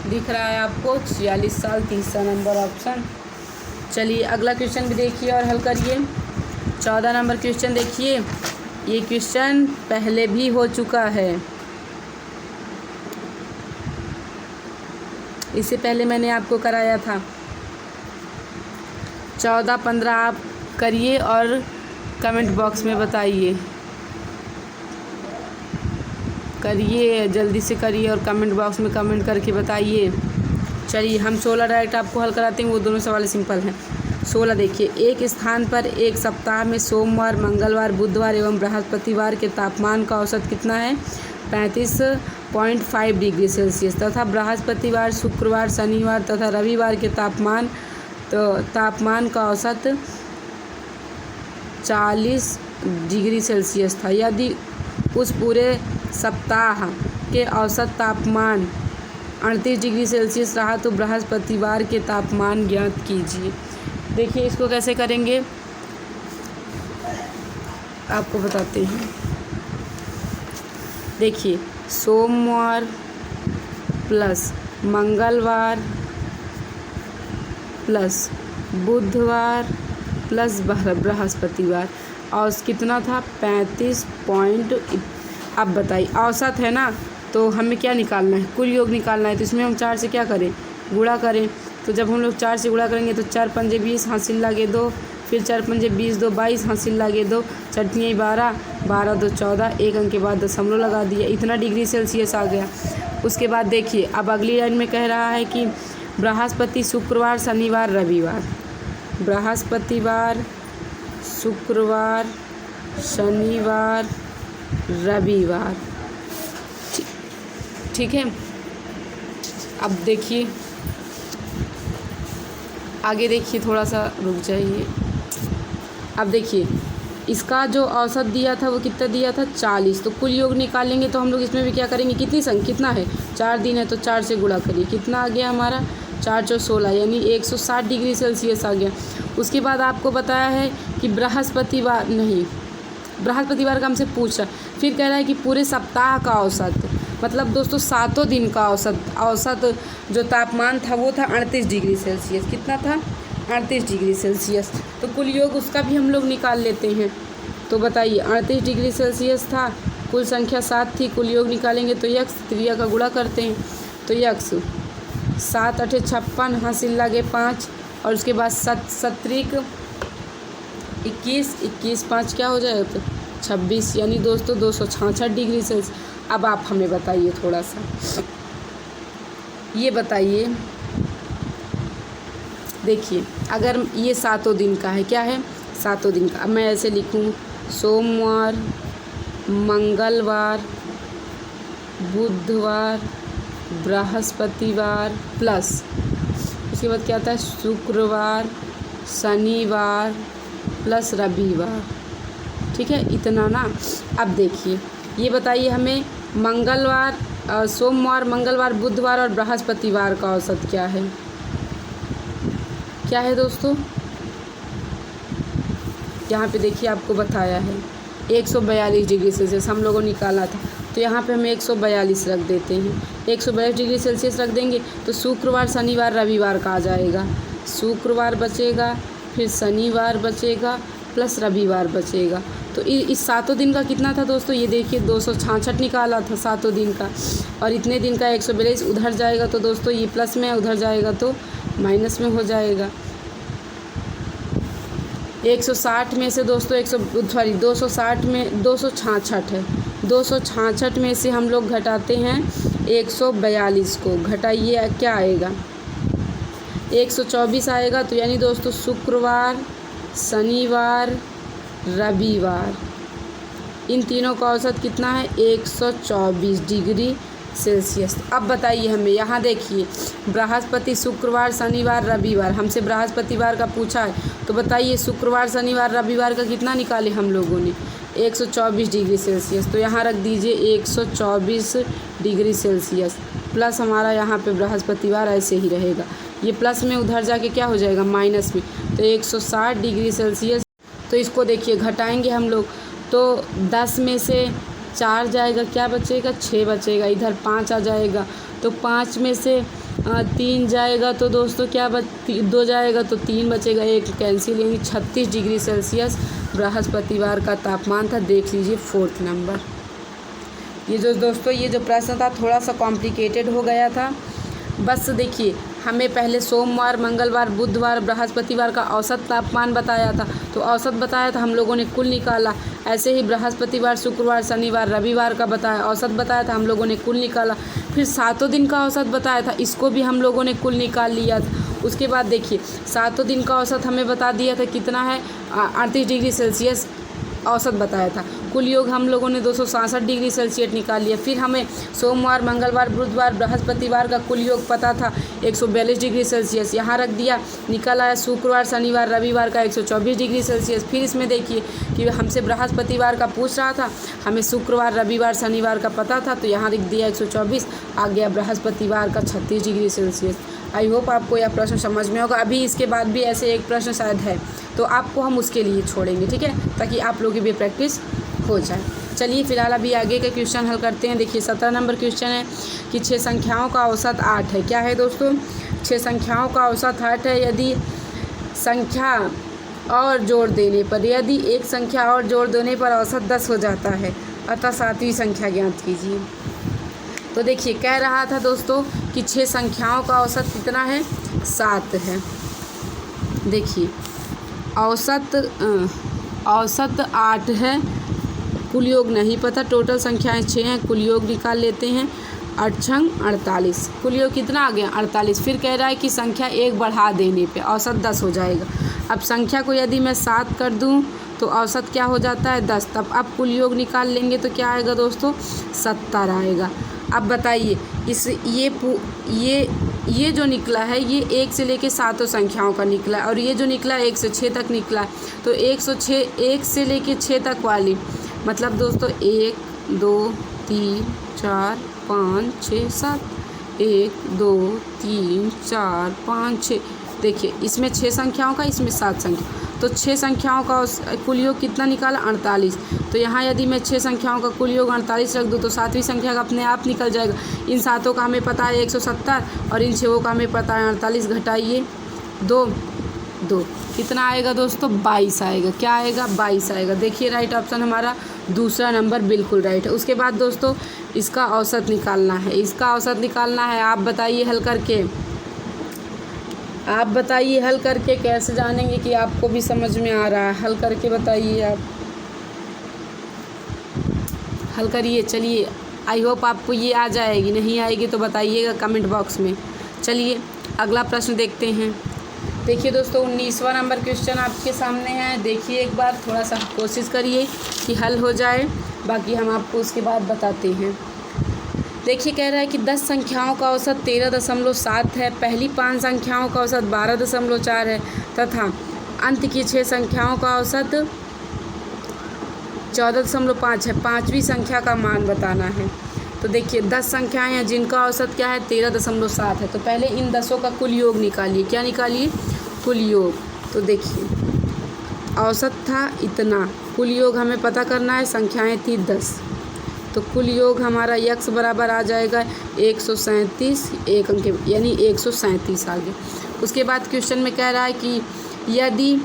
Speaker 1: दिख रहा है आपको, 46 साल, तीसरा नंबर ऑप्शन। चलिए अगला क्वेश्चन भी देखिए और हल करिए। 14 नंबर क्वेश्चन देखिए। ये क्वेश्चन पहले भी हो चुका है, इससे पहले मैंने आपको कराया था। 14 15 आप करिए और कमेंट बॉक्स में बताइए, करिए जल्दी से करिए और कमेंट बॉक्स में कमेंट करके बताइए। चलिए हम 16 डायरेक्ट आपको हल कराते हैं, वो दोनों सवाल सिंपल हैं। 16 देखिए, एक स्थान पर एक सप्ताह में सोमवार, मंगलवार, बुधवार एवं बृहस्पतिवार के तापमान का औसत कितना है, 35.5 डिग्री सेल्सियस तथा बृहस्पतिवार, शुक्रवार, शनिवार तथा रविवार के तापमान का औसत 40 डिग्री सेल्सियस था। यदि उस पूरे सप्ताह के औसत तापमान 38 डिग्री सेल्सियस रहा तो बृहस्पतिवार के तापमान ज्ञात कीजिए। देखिए इसको कैसे करेंगे आपको बताते हैं। देखिए सोमवार प्लस मंगलवार प्लस बुधवार प्लस बृहस्पतिवार और कितना था 35 पॉइंट। अब बताइए औसत है ना, तो हमें क्या निकालना है, कुल योग निकालना है। तो इसमें हम 4 से क्या करें, गुणा करें। तो जब हम लोग 4 से गुणा करेंगे तो 4 पंजे 20, हासिल लागे 2, फिर 4 पंजे 20, 2 22, हासिल लागे 2, 4 तियाँ 12, 12 2 14, एक अंक के बाद दशमलव लगा दिया, इतना डिग्री सेल्सियस आ गया। उसके बाद देखिए अब अगली लाइन में कह रहा है कि बृहस्पति, शुक्रवार, शनिवार, रविवार, बृहस्पतिवार, शुक्रवार, शनिवार, रविवार, ठीक है। अब देखिए आगे, देखिए थोड़ा सा रुक जाइए। अब देखिए इसका जो औसत दिया था वो कितना दिया था, 40। तो कुल योग निकालेंगे तो हम लोग इसमें भी क्या करेंगे, कितना है, 4 दिन है तो 4 से गुणा करिए, कितना आ गया हमारा 4 4 16, यानी 160 डिग्री सेल्सियस आ गया। उसके बाद आपको बताया है कि बृहस्पतिवार का हमसे पूछा, फिर कह रहा है कि पूरे सप्ताह का औसत, मतलब दोस्तों 7 दिन का औसत जो तापमान था वो था 38 डिग्री सेल्सियस। कितना था, 38 डिग्री सेल्सियस। तो कुल योग उसका भी हम लोग निकाल लेते हैं। तो बताइए 38 डिग्री सेल्सियस था कुल संख्या 7 थी, कुल योग निकालेंगे तो यक्स, त्रिया का गुणा करते हैं तो यक्स 7 8 56, हासिल लगे 5 और उसके बाद 7 सत्रिक 21, 21 5 क्या हो जाएगा तो 26, यानी दोस्तों 266 डिग्री सेल्सियस। अब आप हमें बताइए थोड़ा सा, ये बताइए, देखिए अगर ये 7 दिन का है, क्या है 7 दिन का, अब मैं ऐसे लिखूँ सोमवार, मंगलवार, बुधवार, बृहस्पतिवार प्लस उसके बाद क्या आता है शुक्रवार, शनिवार प्लस रविवार, ठीक है इतना ना। अब देखिए ये बताइए हमें मंगलवार, सोमवार, मंगलवार, बुधवार और बृहस्पतिवार का औसत क्या है, क्या है दोस्तों, यहाँ पे देखिए आपको बताया है 142 डिग्री सेल्सियस हम लोगों ने निकाला था, तो यहाँ पे हम 142 रख देते हैं। 142 डिग्री सेल्सियस रख देंगे तो शुक्रवार, शनिवार, रविवार का आ जाएगा, शुक्रवार बचेगा, फिर शनिवार बचेगा प्लस रविवार बचेगा। तो इस 7 दिन का कितना था दोस्तों, ये देखिए 266 निकाला था 7 दिन का, और इतने दिन का 142 उधर जाएगा तो दोस्तों ये प्लस में, उधर जाएगा तो माइनस में हो जाएगा। 160 में से दोस्तों 260 में 266 है, 266 में से हम लोग घटाते हैं 142 को, घटाइए क्या आएगा 124 आएगा। तो यानी दोस्तों शुक्रवार, शनिवार, रविवार इन तीनों का औसत कितना है 124 डिग्री सेल्सियस। अब बताइए हमें, यहाँ देखिए बृहस्पति, शुक्रवार, शनिवार, रविवार, हमसे बृहस्पतिवार का पूछा है, तो बताइए शुक्रवार, शनिवार, रविवार का कितना निकाले हम लोगों ने 124 डिग्री सेल्सियस। तो यहाँ रख दीजिए 124 डिग्री सेल्सियस प्लस हमारा यहाँ पे बृहस्पतिवार ऐसे ही रहेगा, ये प्लस में उधर जाके क्या हो जाएगा माइनस में, तो 160 डिग्री सेल्सियस। तो इसको देखिए घटाएंगे हम लोग तो 10 में से 4 जाएगा, क्या बचेगा 6 बचेगा, इधर 5 आ जाएगा तो 5 में से 3 जाएगा तो दोस्तों क्या 2 जाएगा तो 3 बचेगा, 1 कैंसिल, यानी 36 डिग्री सेल्सियस बृहस्पतिवार का तापमान था। देख लीजिए 4th नंबर। ये जो दोस्तों ये जो प्रश्न था थोड़ा सा कॉम्प्लिकेटेड हो गया था, बस देखिए हमें पहले सोमवार, मंगलवार, बुधवार, बृहस्पतिवार का औसत तापमान बताया था, तो औसत बताया था हम लोगों ने कुल निकाला। ऐसे ही बृहस्पतिवार, शुक्रवार, शनिवार, रविवार का बताया, औसत बताया था हम लोगों ने कुल निकाला। फिर 7 दिन का औसत बताया था, इसको भी हम लोगों ने कुल निकाल लिया था। उसके बाद देखिए 7 दिन का औसत हमें बता दिया था कितना है 38 डिग्री सेल्सियस औसत बताया था, कुल योग हम लोगों ने 266 डिग्री सेल्सियस निकाल लिया। फिर हमें सोमवार, मंगलवार, बुधवार, बृहस्पतिवार का कुल योग पता था 142 डिग्री सेल्सियस, यहाँ रख दिया, निकल आया शुक्रवार, शनिवार, रविवार का 124 डिग्री सेल्सियस। फिर इसमें देखिए कि हमसे बृहस्पतिवार का पूछ रहा था, हमें शुक्रवार, रविवार, शनिवार का पता था, तो यहाँ लिख दिया 124, आ गया बृहस्पतिवार का 36 डिग्री सेल्सियस। आई होप आपको यह प्रश्न समझ में होगा। अभी इसके बाद भी ऐसे एक प्रश्न शायद है, तो आपको हम उसके लिए छोड़ेंगे, ठीक है, ताकि आप लोगों की भी प्रैक्टिस हो जाए। चलिए फिलहाल अभी आगे के क्वेश्चन हल करते हैं। देखिए 17 नंबर क्वेश्चन है कि 6 संख्याओं का औसत 8 है। क्या है दोस्तों, 6 संख्याओं का औसत 8 है। यदि संख्या और जोड़ देने पर, यदि एक संख्या और जोड़ देने पर औसत 10 हो जाता है, अतः 7वीं संख्या ज्ञात कीजिए। तो देखिए कह रहा था दोस्तों कि 6 संख्याओं का औसत कितना है 7 है। देखिए औसत 8 है, कुल योग नहीं पता, टोटल संख्याएं 6 हैं, कुल योग निकाल लेते हैं। 8 छंग 48, कुल योग कितना आ गया 48। फिर कह रहा है कि संख्या 1 बढ़ा देने पे औसत 10 हो जाएगा। अब संख्या को यदि मैं 7 कर दूं तो औसत क्या हो जाता है 10, तब अब कुल योग निकाल लेंगे तो क्या आएगा दोस्तों 70 आएगा। अब बताइए इस ये जो निकला है ये 1 से लेके 7 संख्याओं का निकला है, और ये जो निकला 1 से 6 तक निकला है, तो 106 1 से लेके 6 तक वाली, मतलब दोस्तों 1 2 3 4 5 6 7, 1 2 3 4 5 6, देखिए इसमें 6 संख्याओं का, इसमें 7 संख्या, तो 6 संख्याओं का कुल योग कितना निकाला 48। तो यहाँ यदि मैं 6 संख्याओं का कुल योग 48 रख दूँ तो 7वीं संख्या का अपने आप निकल जाएगा। इन 7 का हमें पता है 170 और इन 6 का हमें पता है 48, घटाइए 2 कितना आएगा दोस्तों 22 आएगा। क्या आएगा 22 आएगा। देखिए राइट ऑप्शन हमारा दूसरा नंबर बिल्कुल राइट है। उसके बाद दोस्तों इसका औसत निकालना है। इसका औसत निकालना है। आप बताइए हल करके, आप बताइए हल करके कैसे जानेंगे कि आपको भी समझ में आ रहा है। हल करके बताइए, आप हल करिए। चलिए, आई होप आपको ये आ जाएगी, नहीं आएगी तो बताइएगा कमेंट बॉक्स में। चलिए अगला प्रश्न देखते हैं। देखिए दोस्तों 19वां नंबर क्वेश्चन आपके सामने है। देखिए एक बार थोड़ा सा कोशिश करिए कि हल हो जाए, बाकी हम आपको उसके बाद बताते हैं। देखिए कह रहा है कि 10 संख्याओं का औसत 13.7 है, पहली 5 संख्याओं का औसत 12.4 है तथा अंत की 6 संख्याओं का औसत 14.5 है। पाँचवीं संख्या का मान बताना है। तो देखिए 10 संख्याएं हैं जिनका औसत क्या है 13.7 है। तो पहले इन 10 का कुल योग निकालिए। क्या निकालिए? कुल योग। तो देखिए औसत था इतना, कुल योग हमें पता करना है, संख्याएं थी 10, तो कुल योग हमारा यक्स बराबर आ जाएगा 137, एक अंक यानी 137 आ गया। उसके बाद क्वेश्चन में कह रहा है कि यदि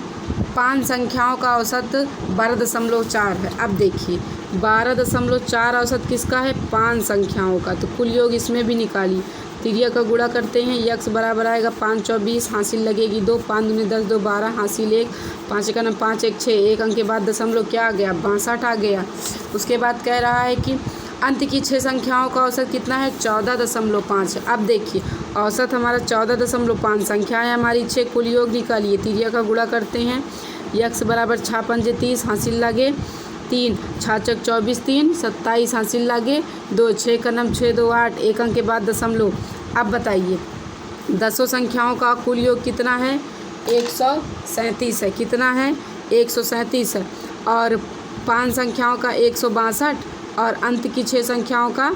Speaker 1: 5 संख्याओं का औसत 12.4 है। अब देखिए 12.4 औसत किसका है? 5 संख्याओं का। तो कुल योग इसमें भी निकालिए। तिरिया का गुणा करते हैं, यक्स बराबर आएगा 5 24, हासिल लगेगी 2, 5 दूनी 10, 2 12, हासिल 1, 5 1 5 1 6, एक अंक के बाद दशमलव क्या आ गया? 62 आ गया। उसके बाद कह रहा है कि अंत की 6 संख्याओं का औसत कितना है? 14.5 है। अब देखिए औसत हमारा 14.5, संख्याएँ हमारी 6, कुल योग निकालिए। तिरिया का गुणा करते हैं, यक्स बराबर 6 5 30, हासिल लगे 3, 6 6 24, 3 27, हासिल लागे 2, 6 का 9 6 2 8, एक अंक के बाद दशमलव। अब बताइए 10 संख्याओं का कुल योग कितना है? 137 है। कितना है? 137 है। और 5 संख्याओं का 162 और अंत की 6 संख्याओं का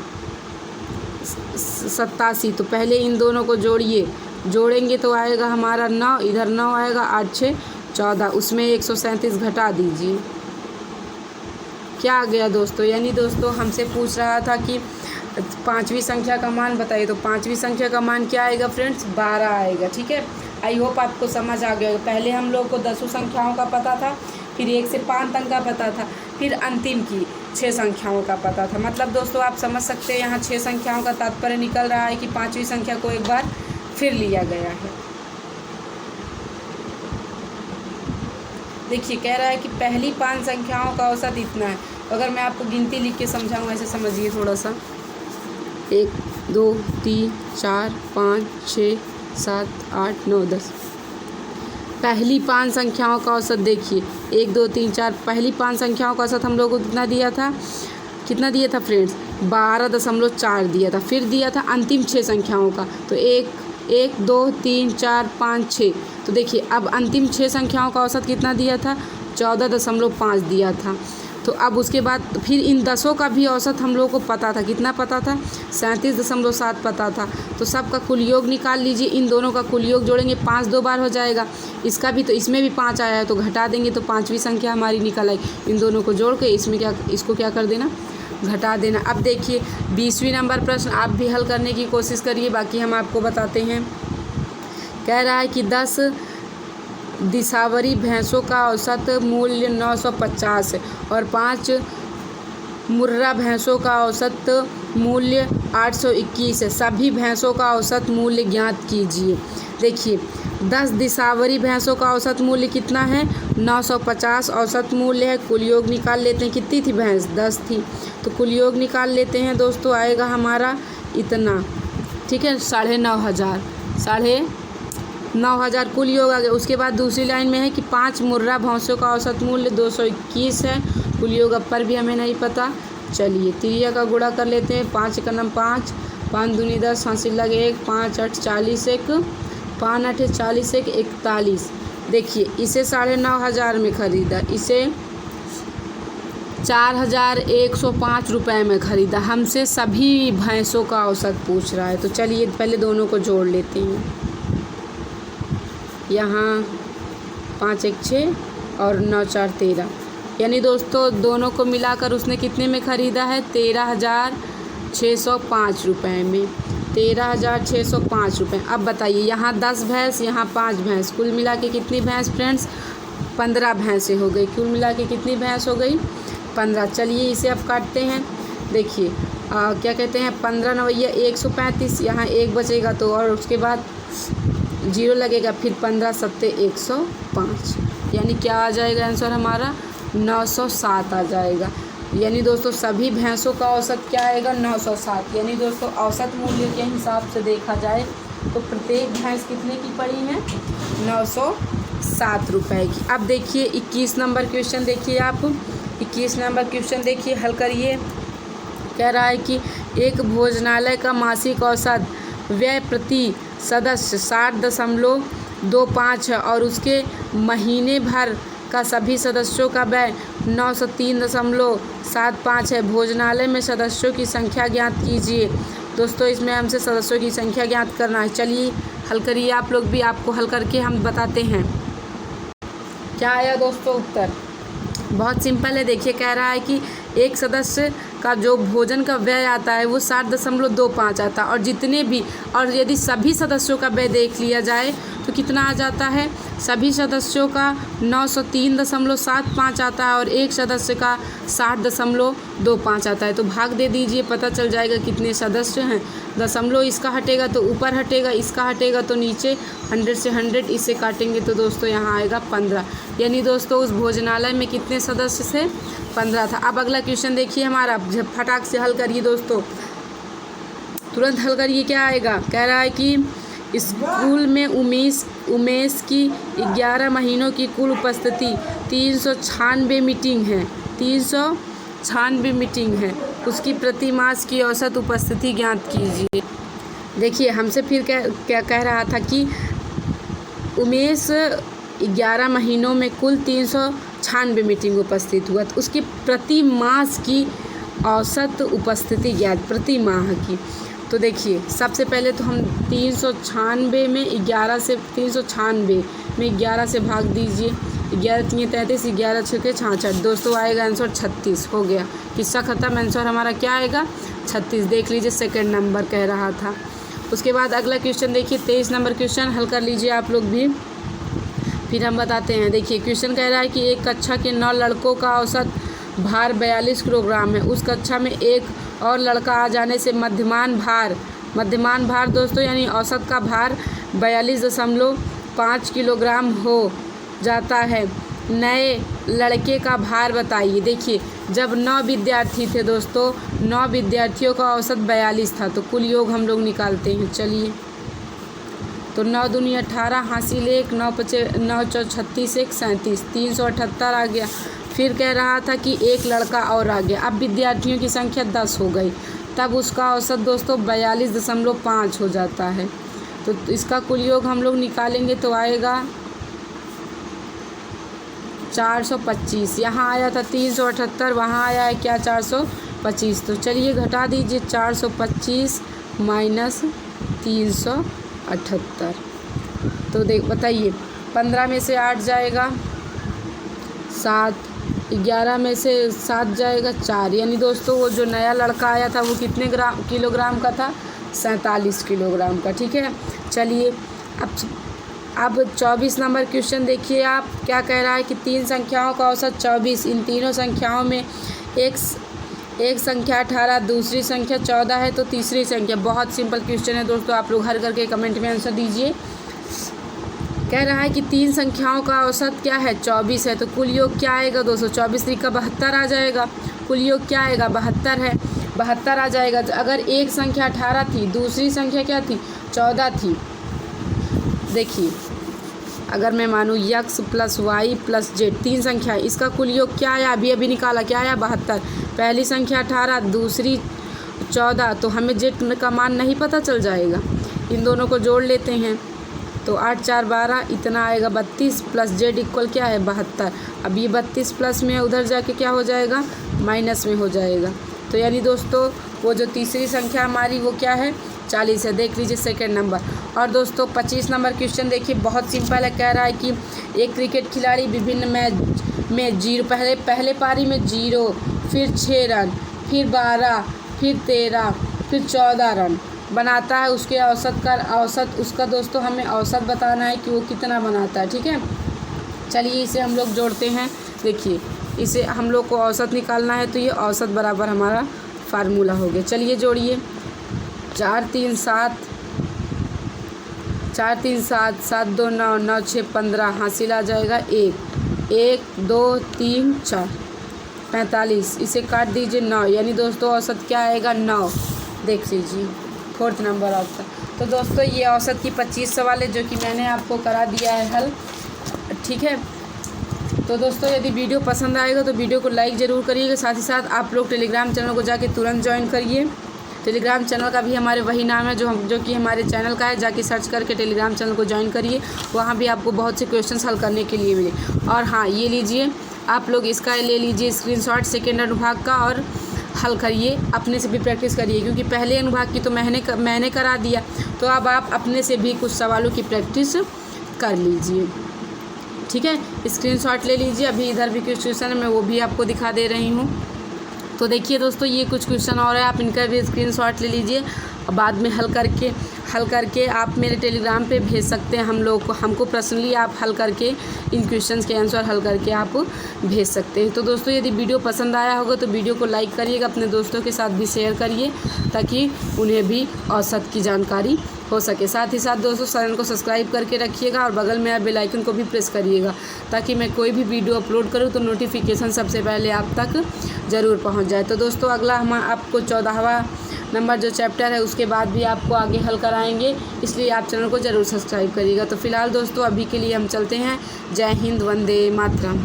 Speaker 1: 87। तो पहले इन दोनों को जोड़िए, जोड़ेंगे तो आएगा हमारा 9, इधर 9 आएगा, 8 6 14, उसमें 137 घटा दीजिए। क्या आ गया दोस्तों? यानी दोस्तों हमसे पूछ रहा था कि 5वीं संख्या का मान बताइए। तो 5वीं संख्या का मान क्या आएगा फ्रेंड्स? 12 आएगा। ठीक है, आई होप आपको समझ आ गया। पहले हम लोग को 10 संख्याओं का पता था, फिर 1 से 5 तक का पता था, फिर अंतिम की 6 संख्याओं का पता था। मतलब दोस्तों आप समझ सकते हैं यहाँ 6 संख्याओं का तात्पर्य निकल रहा है कि 5वीं संख्या को एक बार फिर लिया गया है। देखिए कह रहा है कि पहली 5 संख्याओं का औसत इतना है। अगर मैं आपको गिनती लिख के समझाऊँ, ऐसे समझिए थोड़ा सा, 1 2 3 4 5 6 7 8 9 10। पहली 5 संख्याओं का औसत देखिए 1 2 3 4, पहली 5 संख्याओं का औसत हम लोगों को कितना दिया था? कितना दिया था फ्रेंड्स? 12.4 दिया था। फिर दिया था अंतिम 6 संख्याओं का, तो 1 2 3 4 5 6। तो देखिए अब अंतिम 6 संख्याओं का औसत कितना दिया था? 14.5 दिया था। तो अब उसके बाद फिर इन 10 का भी औसत हम लोगों को पता था। कितना पता था? 37.7 पता था। तो सबका कुल योग निकाल लीजिए। इन दोनों का कुल योग जोड़ेंगे, 5 2 बार हो जाएगा। इसका भी, तो इसमें भी 5 आया है तो घटा देंगे तो 5वीं संख्या हमारी निकल आई। इन दोनों को जोड़ के इसमें क्या, इसको क्या कर देना? घटा देना। अब देखिए 20वीं नंबर प्रश्न आप भी हल करने की कोशिश करिए, बाकी हम आपको बताते हैं। कह रहा है कि 10 दिसावरी भैंसों का औसत मूल्य 950 है और 5 मुर्रा भैंसों का औसत मूल्य 821 है। सभी भैंसों का औसत मूल्य ज्ञात कीजिए। देखिए 10 दिसावरी भैंसों का औसत मूल्य कितना है? 950 औसत मूल्य है। कुल योग निकाल लेते हैं। कितनी थी भैंस? 10 थी। तो कुल योग निकाल लेते हैं दोस्तों, आएगा हमारा इतना। ठीक है, 9,500, 9,500 कुल योग आ गया। उसके बाद दूसरी लाइन में है कि 5 मुर्रा भैंसों का औसत मूल्य 221 है। कुल योग पर भी हमें नहीं पता। चलिए तिरिया का गुणा कर लेते हैं। 5 1 5, 5 दूनी 10, हासिल लगे 1, 5 8 40, 1 5 8 40, 1 41। देखिए इसे 9,500 में ख़रीदा, इसे 4,105 रुपये में ख़रीदा। हमसे सभी भैंसों का औसत पूछ रहा है। तो चलिए पहले दोनों को जोड़ लेते हैं। यहाँ 5 1 6 और 9 4 13, यानी दोस्तों दोनों को मिलाकर उसने कितने में ख़रीदा है? 13,605 रुपये में। 13,605 रुपये। अब बताइए यहाँ 10 भैंस, यहाँ 5 भैंस, कुल मिला के कितनी भैंस फ्रेंड्स? 15 भैंसें हो गई। कुल मिला के कितनी भैंस हो गई? 15। चलिए इसे अब काटते हैं। देखिए क्या कहते हैं, 15 नवैया 135, यहाँ 1 बचेगा तो, और उसके बाद 0 लगेगा, फिर 15 सत्ते 105, यानी क्या आ जाएगा आंसर हमारा 907 आ जाएगा। यानी दोस्तों सभी भैंसों का औसत क्या आएगा 907। यानी दोस्तों औसत मूल्य के हिसाब से देखा जाए तो प्रत्येक भैंस कितने की पड़ी है 907 रुपये की। अब देखिए 21 नंबर क्वेश्चन देखिए आप, 21 नंबर क्वेश्चन देखिए, हल करिए। कह रहा है कि एक भोजनालय का मासिक औसत व्यय प्रति सदस्य 60.25 है और उसके महीने भर का सभी सदस्यों का व्यय 903.75 है। भोजनालय में सदस्यों की संख्या ज्ञात कीजिए। दोस्तों इसमें हमसे सदस्यों की संख्या ज्ञात करना है। चलिए हल करिए आप लोग भी, आपको हल करके हम बताते हैं क्या आया दोस्तों उत्तर। बहुत सिंपल है। देखिए कह रहा है कि एक सदस्य का जो भोजन का व्यय आता है वो 60.25 आता है, और जितने भी, और यदि सभी सदस्यों का व्यय देख लिया जाए तो कितना आ जाता है, सभी सदस्यों का 903.75 आता है और एक सदस्य का 60.25 आता है। तो भाग दे दीजिए, पता चल जाएगा कितने सदस्य हैं। दशमलव इसका हटेगा तो ऊपर हटेगा, इसका हटेगा तो नीचे, 100 से 100 इसे काटेंगे तो दोस्तों यहाँ आएगा 15। यानी दोस्तों उस भोजनालय में कितने सदस्य थे 15 था। अब अगला क्वेश्चन देखिए हमारा, फटाक से हल करिए दोस्तों, तुरंत हल करिए। क्या आएगा, कह रहा है कि स्कूल में उमेश की 11 महीनों की कुल उपस्थिति 396 मीटिंग है, 396 मीटिंग है। उसकी प्रति मास की औसत उपस्थिति ज्ञात कीजिए। देखिए हमसे फिर क्या कह रहा था कि उमेश 11 महीनों में कुल 396 मीटिंग उपस्थित हुआ, तो उसकी प्रति मास की औसत उपस्थिति ज्ञात, प्रति माह की। तो देखिए सबसे पहले तो हम 396 में 11 से 396 में 11 से भाग दीजिए, 11 3 33, 11 6 66, दोस्तों आएगा आंसर 36। हो गया, किस्सा खत्म, आंसर हमारा क्या आएगा 36। देख लीजिए सेकंड नंबर कह रहा था। उसके बाद अगला क्वेश्चन देखिए 23 नंबर क्वेश्चन, हल कर लीजिए आप लोग भी, फिर हम बताते हैं। देखिए क्वेश्चन कह रहा है कि एक कक्षा के 9 लड़कों का औसत भार 42 किलोग्राम है। उस कक्षा में एक और लड़का आ जाने से मध्यमान भार दोस्तों यानी औसत का भार 42.5 किलोग्राम हो जाता है। नए लड़के का भार बताइए। देखिए जब 9 विद्यार्थी थे दोस्तों, 9 विद्यार्थियों का औसत 42 था, तो कुल योग हम लोग निकालते हैं। चलिए तो 9 दूनी 18, हासिल 1, 9 4 36, 1 37, 378 आ गया। फिर कह रहा था कि एक लड़का और आ गया। अब विद्यार्थियों की संख्या 10 हो गई, तब उसका औसत दोस्तों 42.5 हो जाता है। तो इसका कुल योग हम लोग निकालेंगे तो आएगा 425। यहाँ आया था 378, वहाँ आया है क्या 425। तो चलिए घटा दीजिए, 425 माइनस 378। तो बताइए 15 में से 8 जाएगा 7, 11 में से 7 जाएगा 4, यानी दोस्तों वो जो नया लड़का आया था वो कितने किलोग्राम का था 47 किलोग्राम का। ठीक है, चलिए अब 24 नंबर क्वेश्चन देखिए आप, क्या कह रहा है कि 3 संख्याओं का औसत 24, इन तीनों संख्याओं में एक संख्या 18, दूसरी संख्या 14 है, तो तीसरी संख्या। बहुत सिंपल क्वेश्चन है दोस्तों, आप लोग हल करके कमेंट में आंसर दीजिए। कह रहा है कि 3 संख्याओं का औसत क्या है 24 है, तो कुल योग क्या आएगा दोस्तों 24 3 का 72 आ जाएगा। कुल योग क्या आएगा 72 है, 72 आ जाएगा। अगर एक संख्या 18 थी, दूसरी संख्या क्या थी 14 थी। देखिए अगर मैं मानूँ x + y + z 3 संख्या, इसका कुल योग क्या आया, अभी निकाला, क्या आया 72। पहली संख्या 18, दूसरी 14, तो हमें z का मान नहीं पता चल जाएगा। इन दोनों को जोड़ लेते हैं तो 8 4 12, इतना आएगा 32 + z इक्वल क्या है 72। अब ये 32 प्लस में उधर जाके क्या हो जाएगा माइनस में हो जाएगा। तो यानी दोस्तों वो जो तीसरी संख्या हमारी वो क्या है 40 है। देख लीजिए सेकंड नंबर। और दोस्तों 25 नंबर क्वेश्चन देखिए, बहुत सिंपल है। कह रहा है कि एक क्रिकेट खिलाड़ी विभिन्न मैच में 0 पहले पारी में 0, फिर 6 रन, फिर 12, फिर 13, फिर 14 रन बनाता है। उसके औसत उसका दोस्तों हमें औसत बताना है कि वो कितना बनाता है। ठीक है, चलिए इसे हम लोग जोड़ते हैं। देखिए इसे हम लोग को औसत निकालना है, तो ये औसत बराबर हमारा फार्मूला हो गया। चलिए जोड़िए, 4 3 7, 4 3 7, 7 2 9, 9 6 15, हासिल आ जाएगा 1, 1 2 3 4, 45। इसे काट दीजिए 9, यानी दोस्तों औसत क्या आएगा 9। देख लीजिए 4th नंबर ऑप्शन। तो दोस्तों ये औसत की 25 सवाल है जो कि मैंने आपको करा दिया है हल, ठीक है। तो दोस्तों यदि वीडियो पसंद आएगा तो वीडियो को लाइक ज़रूर करिएगा। साथ ही साथ आप लोग टेलीग्राम चैनल को जाके तुरंत ज्वाइन करिए। टेलीग्राम चैनल का भी हमारे वही नाम है जो कि हमारे चैनल का है। जाके सर्च करके टेलीग्राम चैनल को ज्वाइन करिए, वहाँ भी आपको बहुत से क्वेश्चंस हल करने के लिए मिले। और हाँ, ये लीजिए आप लोग, इसका ले लीजिए स्क्रीनशॉट सेकेंड अनुभाग का और हल करिए, अपने से भी प्रैक्टिस करिए, क्योंकि पहले अनुभाग की तो मैंने करा दिया, तो अब आप अपने से भी कुछ सवालों की प्रैक्टिस कर लीजिए, ठीक है। स्क्रीनशॉट ले लीजिए। अभी इधर भी कुछ क्वेश्चन है, मैं वो भी आपको दिखा दे रही हूँ। तो देखिए दोस्तों, ये कुछ क्वेश्चन और है, आप इनका भी स्क्रीनशॉट ले लीजिए। बाद में हल करके आप मेरे टेलीग्राम पे भेज सकते हैं हमको पर्सनली आप हल करके इन क्वेश्चंस के आंसर हल करके आप भेज सकते हैं। तो दोस्तों यदि वीडियो पसंद आया होगा तो वीडियो को लाइक करिएगा, अपने दोस्तों के साथ भी शेयर करिए ताकि उन्हें भी औसत की जानकारी हो सके। साथ ही साथ दोस्तों चैनल को सब्सक्राइब करके रखिएगा और बगल में बेल आइकन को भी प्रेस करिएगा ताकि मैं कोई भी वीडियो अपलोड करूँ तो नोटिफिकेशन सबसे पहले आप तक ज़रूर पहुँच जाए। तो दोस्तों अगला हम आपको 14वां नंबर जो चैप्टर है उसके बाद भी आपको आगे हल कराएंगे, इसलिए आप चैनल को ज़रूर सब्सक्राइब करिएगा। तो फिलहाल दोस्तों अभी के लिए हम चलते हैं। जय हिंद, वंदे मातरम।